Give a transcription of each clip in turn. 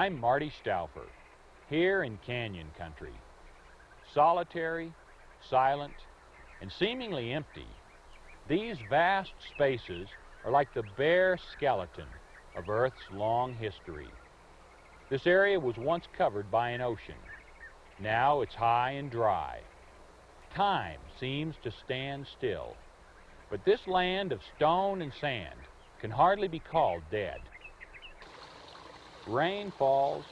I'm Marty Stouffer, here in Canyon Country. Solitary, silent, and seemingly empty, these vast spaces are like the bare skeleton of Earth's long history. This area was once covered by an ocean. Now it's high and dry. Time seems to stand still. But this land of stone and sand can hardly be called dead. Rain falls,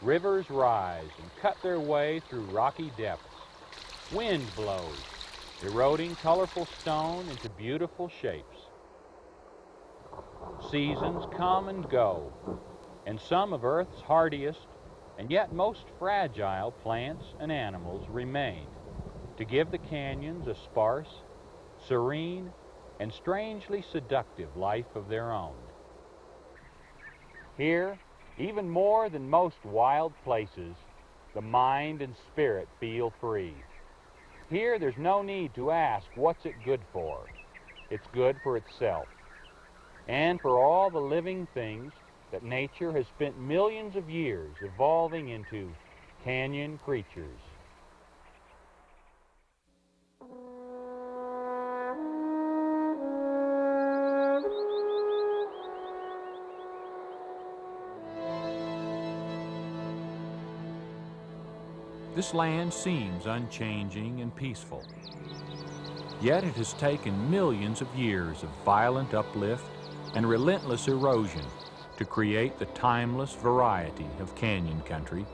rivers rise and cut their way through rocky depths. Wind blows, eroding colorful stone into beautiful shapes. Seasons come and go, and some of Earth's hardiest and yet most fragile plants and animals remain to give the canyons a sparse, serene, and strangely seductive life of their own. Here, even more than most wild places, the mind and spirit feel free. Here there's no need to ask, what's it good for? It's good for itself, and for all the living things that nature has spent millions of years evolving into canyon creatures. This land seems unchanging and peaceful. Yet it has taken millions of years of violent uplift and relentless erosion to create the timeless variety of canyon country.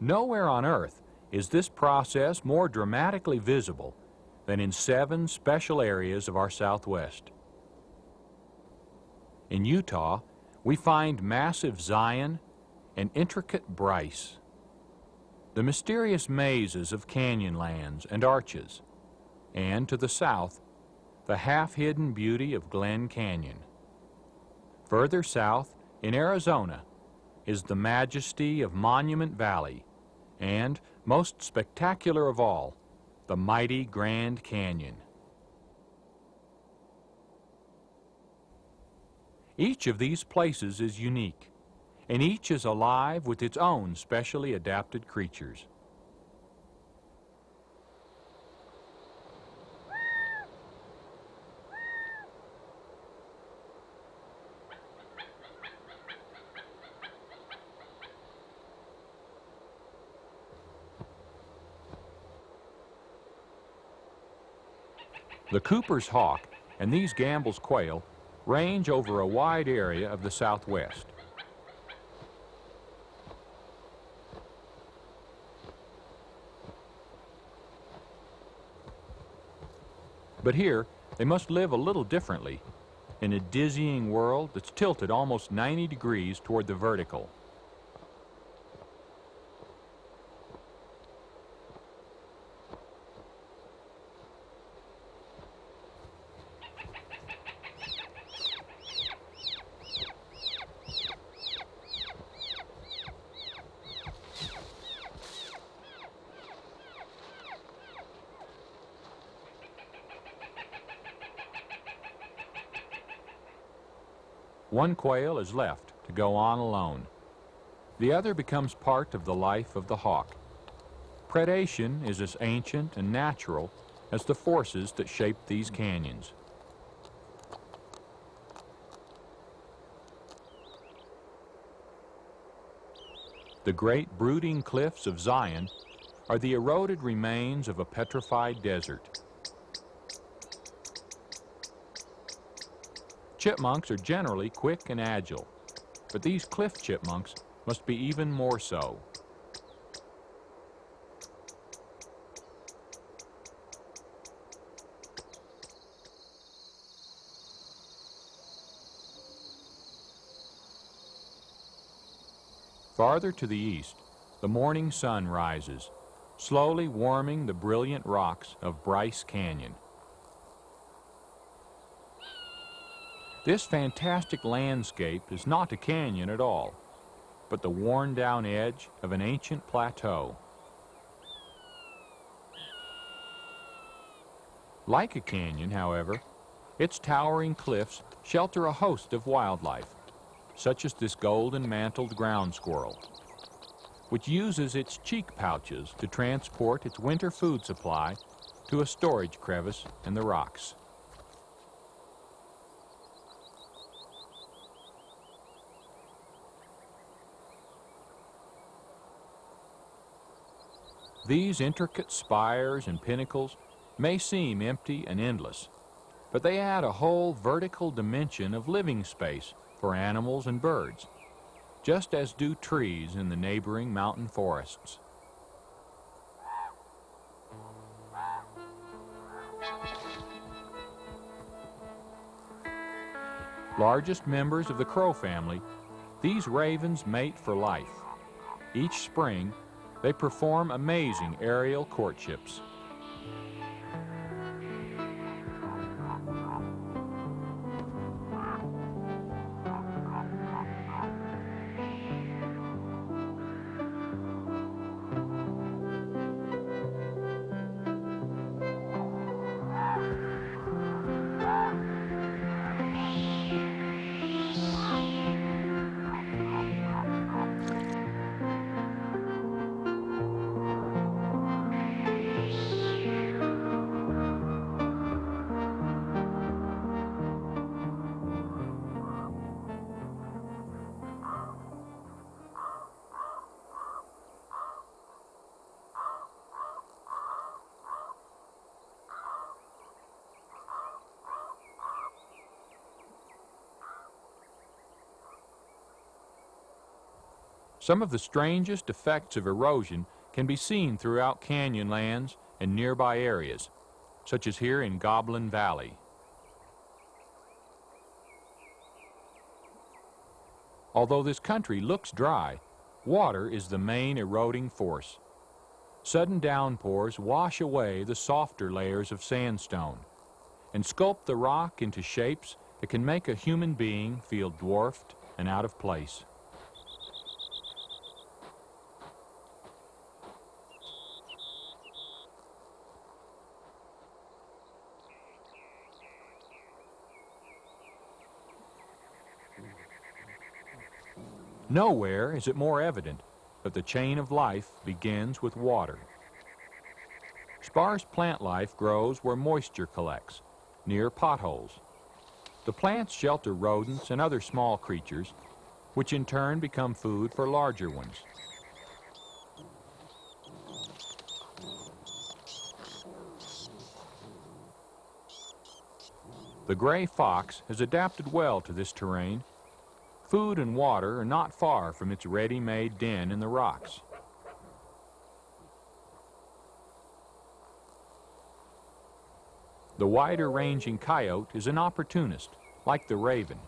Nowhere on Earth is this process more dramatically visible than in 7 special areas of our Southwest. In Utah, we find massive Zion and intricate Bryce, the mysterious mazes of canyon lands and arches, and to the south, the half-hidden beauty of Glen Canyon. Further south, in Arizona, is the majesty of Monument Valley, and, most spectacular of all, the mighty Grand Canyon. Each of these places is unique, and each is alive with its own specially adapted creatures. The Cooper's hawk and these Gambel's quail range over a wide area of the Southwest. But here, they must live a little differently, in a dizzying world that's tilted almost 90 degrees toward the vertical. One quail is left to go on alone. The other becomes part of the life of the hawk. Predation is as ancient and natural as the forces that shape these canyons. The great brooding cliffs of Zion are the eroded remains of a petrified desert. Chipmunks are generally quick and agile, but these cliff chipmunks must be even more so. Farther to the east, the morning sun rises, slowly warming the brilliant rocks of Bryce Canyon. This fantastic landscape is not a canyon at all, but the worn-down edge of an ancient plateau. Like a canyon, however, its towering cliffs shelter a host of wildlife, such as this golden-mantled ground squirrel, which uses its cheek pouches to transport its winter food supply to a storage crevice in the rocks. These intricate spires and pinnacles may seem empty and endless, but they add a whole vertical dimension of living space for animals and birds, just as do trees in the neighboring mountain forests. Largest members of the crow family, these ravens mate for life. Each spring, they perform amazing aerial courtships. Some of the strangest effects of erosion can be seen throughout canyon lands and nearby areas, such as here in Goblin Valley. Although this country looks dry, water is the main eroding force. Sudden downpours wash away the softer layers of sandstone and sculpt the rock into shapes that can make a human being feel dwarfed and out of place. Nowhere is it more evident that the chain of life begins with water. Sparse plant life grows where moisture collects, near potholes. The plants shelter rodents and other small creatures, which in turn become food for larger ones. The gray fox has adapted well to this terrain. Food and water are not far from its ready-made den in the rocks. The wider-ranging coyote is an opportunist, like the raven.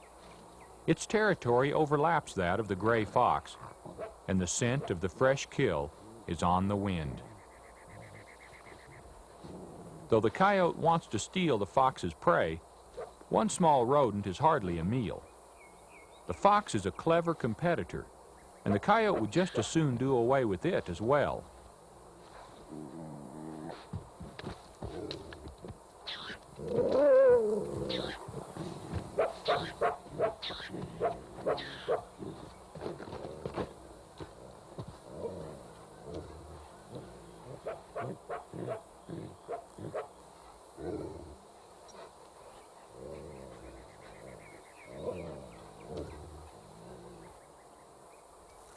Its territory overlaps that of the gray fox, and the scent of the fresh kill is on the wind. Though the coyote wants to steal the fox's prey, one small rodent is hardly a meal. The fox is a clever competitor, and the coyote would just as soon do away with it as well.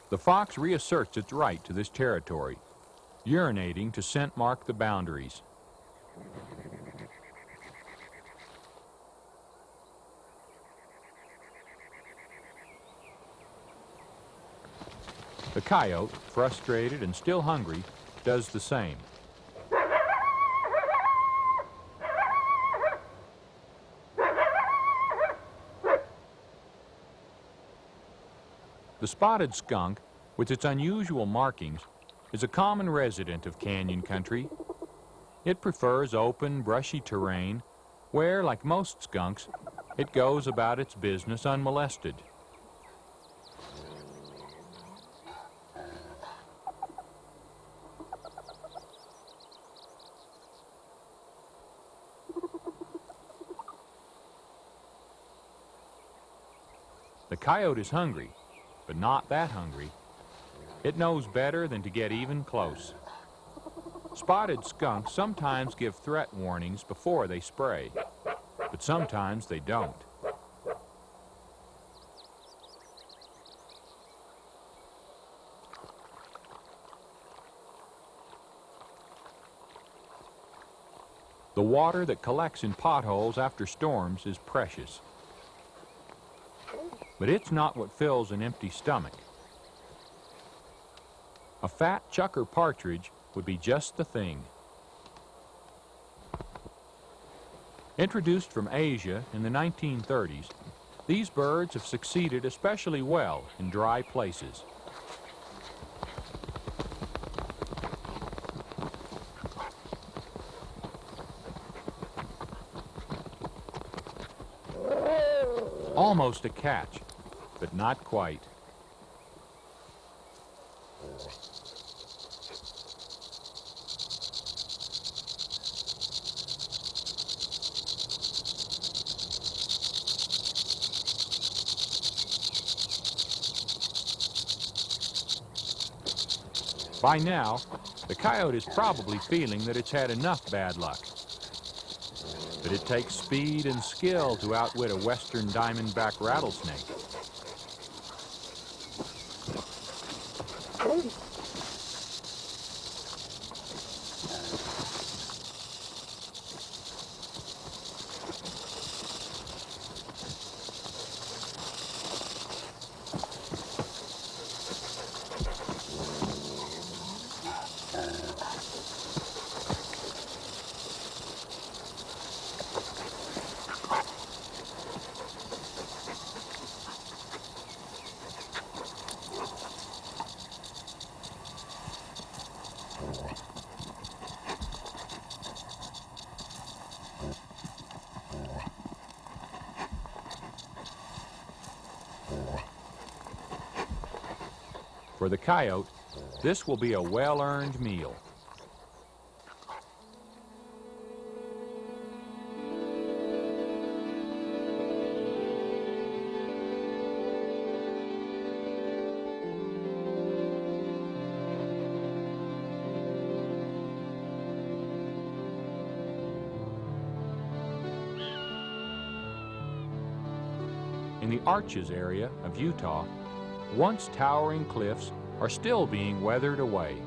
The fox reasserts its right to this territory, urinating to scent mark the boundaries. The coyote, frustrated and still hungry, does the same. The spotted skunk, with its unusual markings, is a common resident of canyon country. It prefers open, brushy terrain where, like most skunks, it goes about its business unmolested. The coyote is hungry, but not that hungry. It knows better than to get even close. Spotted skunks sometimes give threat warnings before they spray, but sometimes they don't. The water that collects in potholes after storms is precious. But it's not what fills an empty stomach. A fat chucker partridge would be just the thing. Introduced from Asia in the 1930s, these birds have succeeded especially well in dry places. Almost a catch, but not quite. By now, the coyote is probably feeling that it's had enough bad luck. But it takes speed and skill to outwit a western diamondback rattlesnake. For the coyote, this will be a well-earned meal. In the Arches area of Utah, once towering cliffs are still being weathered away.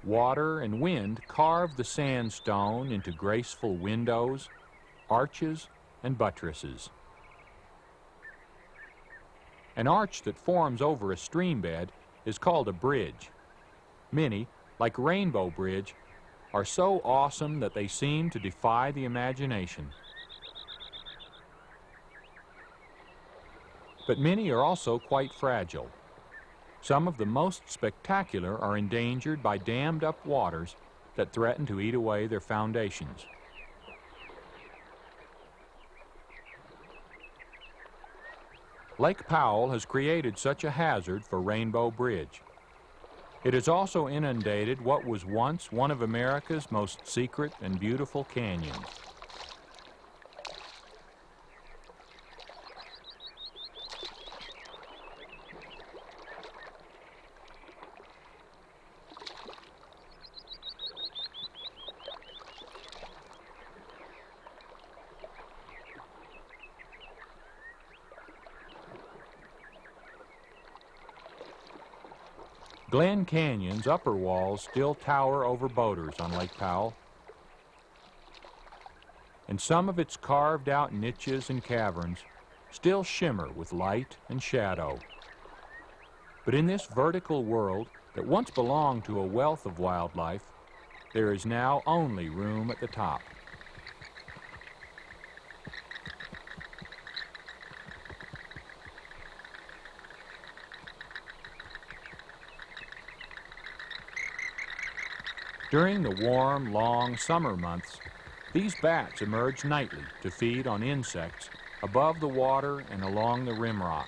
Water and wind carve the sandstone into graceful windows, arches, and buttresses. An arch that forms over a stream bed is called a bridge. Many, like Rainbow Bridge, are so awesome that they seem to defy the imagination. But many are also quite fragile. Some of the most spectacular are endangered by dammed up waters that threaten to eat away their foundations. Lake Powell has created such a hazard for Rainbow Bridge. It has also inundated what was once one of America's most secret and beautiful canyons. Glen Canyon's upper walls still tower over boaters on Lake Powell, and some of its carved-out niches and caverns still shimmer with light and shadow. But in this vertical world that once belonged to a wealth of wildlife, there is now only room at the top. During the warm, long summer months, these bats emerge nightly to feed on insects above the water and along the rim rock.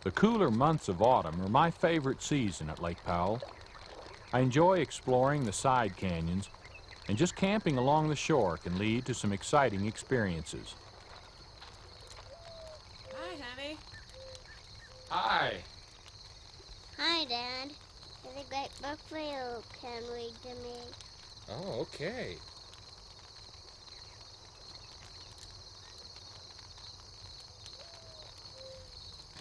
The cooler months of autumn are my favorite season at Lake Powell. I enjoy exploring the side canyons, and just camping along the shore can lead to some exciting experiences. Hi, honey. Hi. Hi, Dad. There's a great book for you. Can read to me. Oh, okay.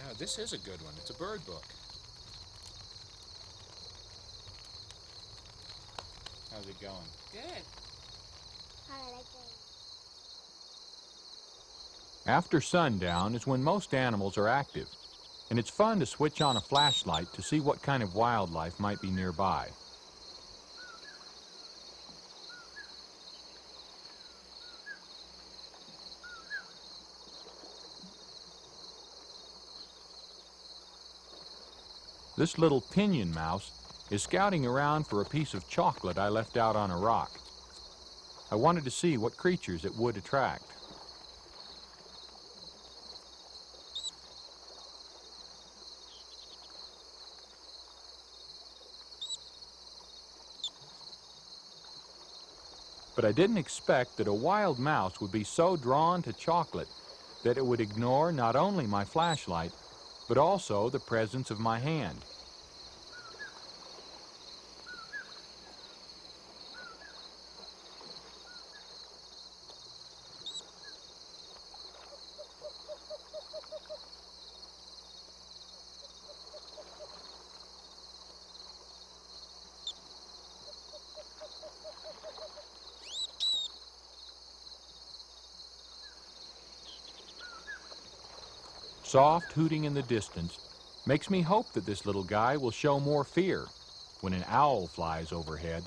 Now, this is a good one. It's a bird book. How's it going? Good. I like it. After sundown is when most animals are active, and it's fun to switch on a flashlight to see what kind of wildlife might be nearby. This little pinion mouse is scouting around for a piece of chocolate I left out on a rock. I wanted to see what creatures it would attract. But I didn't expect that a wild mouse would be so drawn to chocolate that it would ignore not only my flashlight, but also the presence of my hand. Soft hooting in the distance makes me hope that this little guy will show more fear when an owl flies overhead.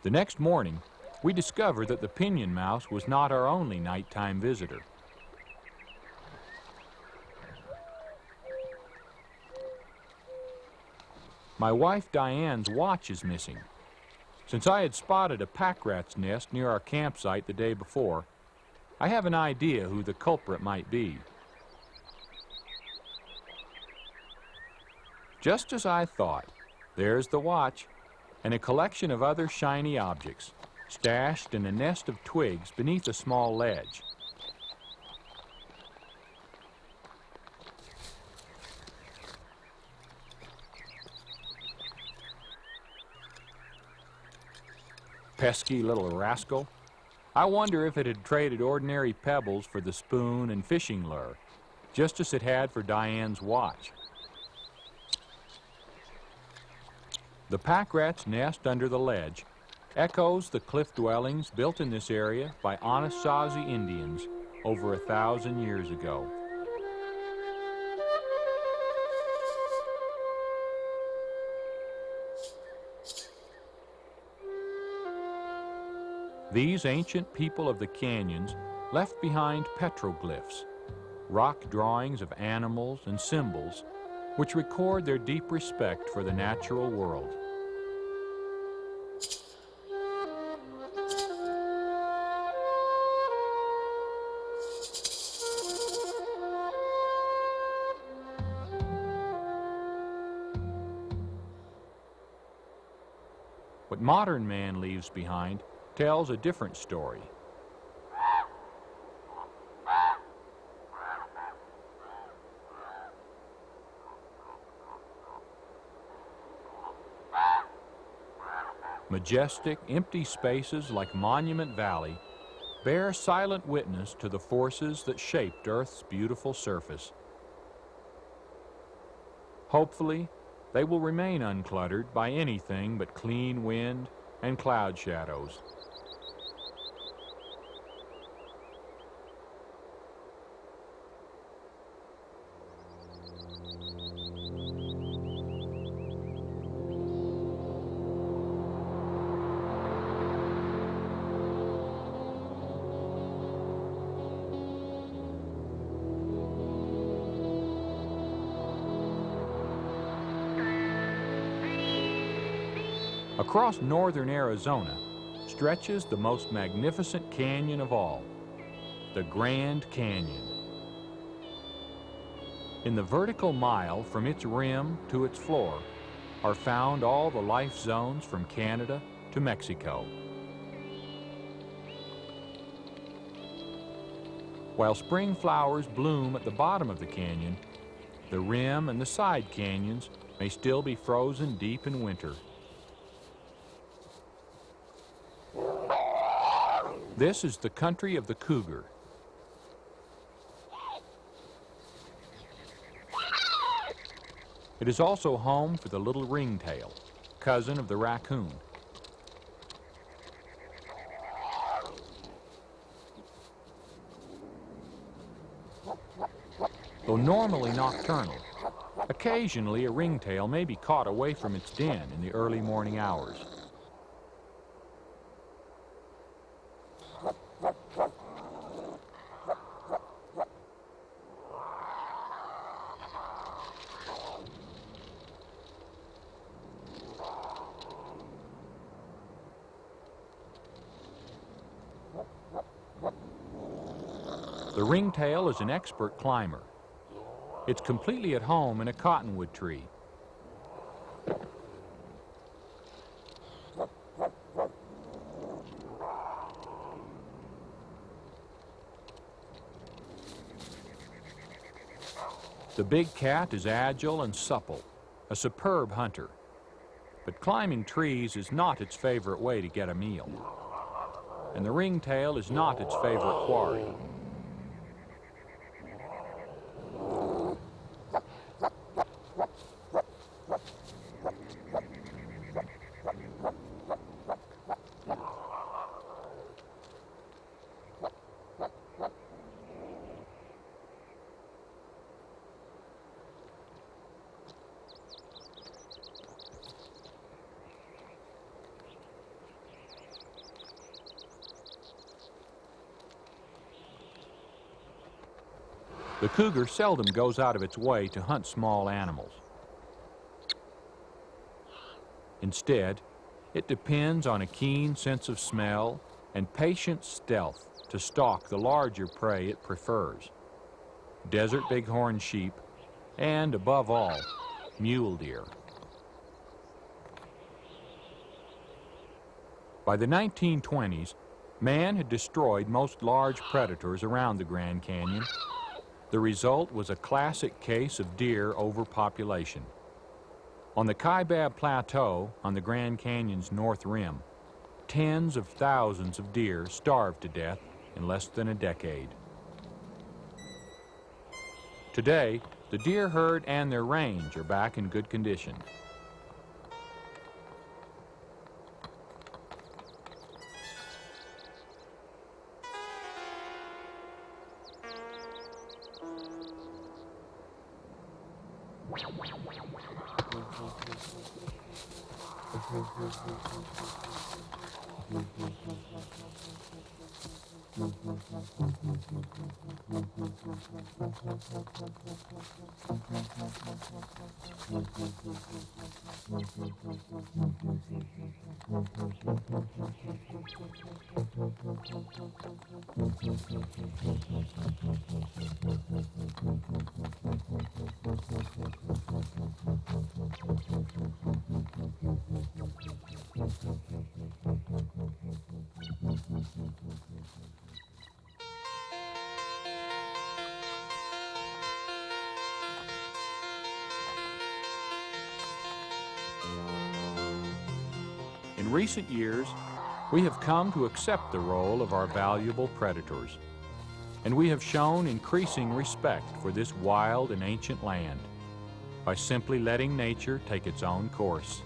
The next morning, we discovered that the pinion mouse was not our only nighttime visitor. My wife Diane's watch is missing. Since I had spotted a pack rat's nest near our campsite the day before, I have an idea who the culprit might be. Just as I thought, there's the watch and a collection of other shiny objects, stashed in a nest of twigs beneath a small ledge. Pesky little rascal. I wonder if it had traded ordinary pebbles for the spoon and fishing lure, just as it had for Diane's watch. The pack rat's nest under the ledge echoes the cliff dwellings built in this area by Anasazi Indians over 1,000 years ago. These ancient people of the canyons left behind petroglyphs, rock drawings of animals and symbols which record their deep respect for the natural world. What modern man leaves behind tells a different story. Majestic, empty spaces like Monument Valley bear silent witness to the forces that shaped Earth's beautiful surface. Hopefully, they will remain uncluttered by anything but clean wind and cloud shadows. Across northern Arizona stretches the most magnificent canyon of all, the Grand Canyon. In the vertical mile from its rim to its floor are found all the life zones from Canada to Mexico. While spring flowers bloom at the bottom of the canyon, the rim and the side canyons may still be frozen deep in winter. This is the country of the cougar. It is also home for the little ringtail, cousin of the raccoon. Though normally nocturnal, occasionally a ringtail may be caught away from its den in the early morning hours. The ringtail is an expert climber. It's completely at home in a cottonwood tree. The big cat is agile and supple, a superb hunter. But climbing trees is not its favorite way to get a meal. And the ringtail is not its favorite quarry. The cougar seldom goes out of its way to hunt small animals. Instead, it depends on a keen sense of smell and patient stealth to stalk the larger prey it prefers: desert bighorn sheep and, above all, mule deer. By the 1920s, man had destroyed most large predators around the Grand Canyon. The result was a classic case of deer overpopulation. On the Kaibab Plateau, on the Grand Canyon's north rim, tens of thousands of deer starved to death in less than a decade. Today, the deer herd and their range are back in good condition. In recent years, we have come to accept the role of our valuable predators, and we have shown increasing respect for this wild and ancient land by simply letting nature take its own course.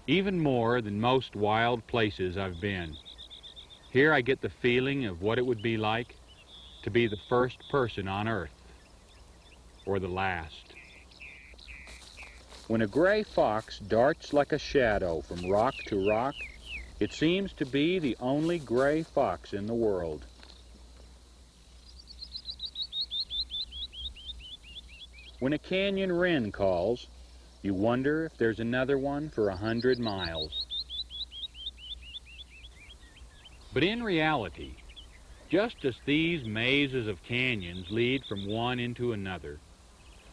Even more than most wild places I've been, here I get the feeling of what it would be like to be the first person on Earth, or the last. When a gray fox darts like a shadow from rock to rock, it seems to be the only gray fox in the world. When a canyon wren calls, you wonder if there's another one for 100 miles. But in reality, just as these mazes of canyons lead from one into another,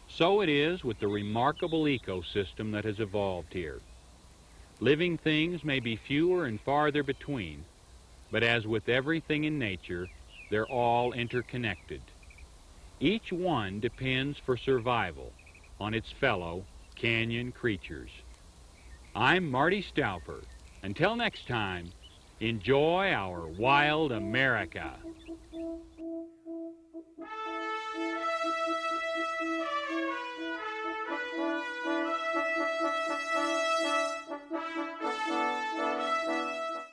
so it is with the remarkable ecosystem that has evolved here. Living things may be fewer and farther between, but as with everything in nature, they're all interconnected. Each one depends for survival on its fellow canyon creatures. I'm Marty Stouffer. Until next time, enjoy our wild America.